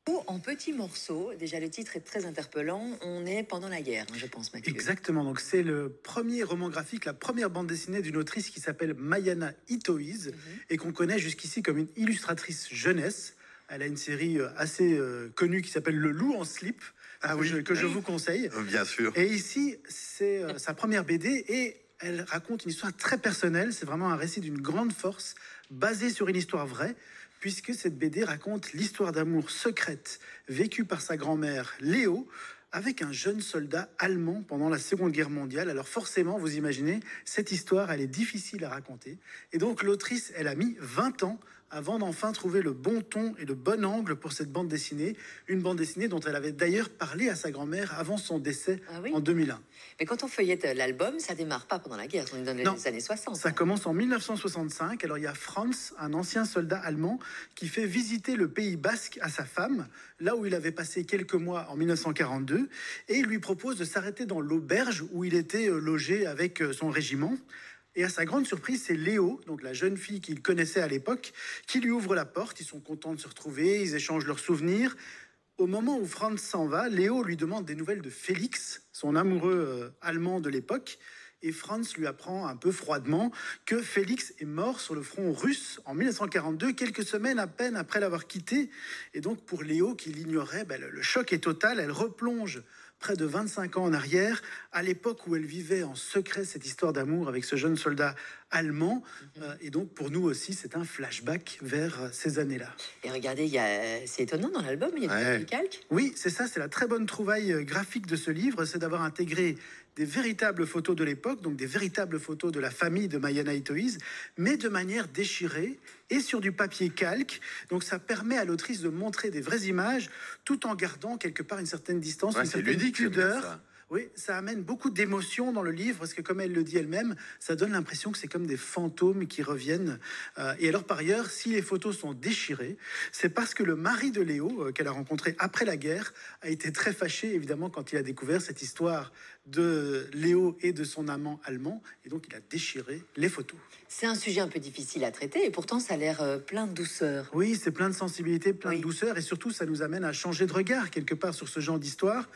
En petits morceaux, déjà le titre est très interpellant, on est pendant la guerre, je pense, Mathieu. Exactement, donc c'est le premier roman graphique, la première bande dessinée d'une autrice qui s'appelle Mayana Itoiz et qu'on connaît jusqu'ici comme une illustratrice jeunesse. Elle a une série assez connue qui s'appelle Le Loup en slip, Ah oui, que je vous conseille. bien sûr. Et ici, c'est sa première BD et elle raconte une histoire très personnelle. C'est vraiment un récit d'une grande force basé sur une histoire vraie, puisque cette BD raconte l'histoire d'amour secrète vécue par sa grand-mère Léo avec un jeune soldat allemand pendant la Seconde Guerre mondiale. Alors forcément, vous imaginez, cette histoire, elle est difficile à raconter. Et donc l'autrice, elle a mis 20 ans avant d'enfin trouver le bon ton et le bon angle pour cette bande dessinée. Une bande dessinée dont elle avait d'ailleurs parlé à sa grand-mère avant son décès en 2001. Mais quand on feuillette l'album, ça démarre pas pendant la guerre, on est dans les années 60. Ça commence en 1965. Alors il y a Franz, un ancien soldat allemand, qui fait visiter le Pays Basque à sa femme, là où il avait passé quelques mois en 1942, et il lui propose de s'arrêter dans l'auberge où il était logé avec son régiment. Et à sa grande surprise, c'est Léo, donc la jeune fille qu'il connaissait à l'époque, qui lui ouvre la porte. Ils sont contents de se retrouver, ils échangent leurs souvenirs. Au moment où Franz s'en va, Léo lui demande des nouvelles de Félix, son amoureux allemand de l'époque. Et Franz lui apprend un peu froidement que Félix est mort sur le front russe en 1942, quelques semaines à peine après l'avoir quitté. Et donc pour Léo, qui l'ignorait, le choc est total. Elle replonge près de 25 ans en arrière, à l'époque où elle vivait en secret cette histoire d'amour avec ce jeune soldat allemand. Et donc pour nous aussi, c'est un flashback vers ces années-là. Et regardez, c'est étonnant dans l'album, il y a des calques. Oui, c'est ça, c'est la très bonne trouvaille graphique de ce livre, c'est d'avoir intégré des véritables photos de l'époque, donc des véritables photos de la famille de Mayana Itoiz, mais de manière déchirée et sur du papier calque. Donc ça permet à l'autrice de montrer des vraies images tout en gardant quelque part une certaine distance, une certaine pudeur. Oui, ça amène beaucoup d'émotions dans le livre, parce que comme elle le dit elle-même, ça donne l'impression que c'est comme des fantômes qui reviennent. Et alors par ailleurs, si les photos sont déchirées, c'est parce que le mari de Léo, qu'elle a rencontré après la guerre, a été très fâché, évidemment, quand il a découvert cette histoire de Léo et de son amant allemand, et donc il a déchiré les photos. C'est un sujet un peu difficile à traiter, et pourtant ça a l'air plein de douceur. Oui, c'est plein de sensibilité, plein de douceur, et surtout ça nous amène à changer de regard quelque part sur ce genre d'histoire.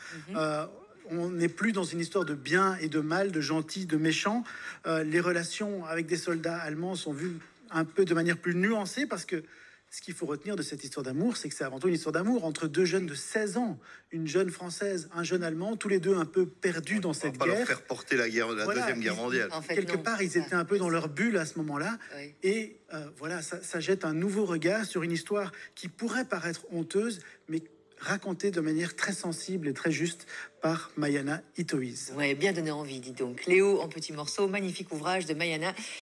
On n'est plus dans une histoire de bien et de mal, de gentil, de méchant. Les relations avec des soldats allemands sont vues un peu de manière plus nuancée, parce que ce qu'il faut retenir de cette histoire d'amour, c'est que c'est avant tout une histoire d'amour entre deux jeunes de 16 ans, une jeune française, un jeune allemand, tous les deux un peu perdus dans cette guerre. On va pas leur faire porter la Deuxième Guerre mondiale. En fait, quelque part, ils étaient un peu dans leur bulle à ce moment-là. Et voilà, ça jette un nouveau regard sur une histoire qui pourrait paraître honteuse, mais racontée de manière très sensible et très juste par Mayana Itoiz. Ouais, bien donné envie, dis donc. Léo en petits morceaux, magnifique ouvrage de Mayana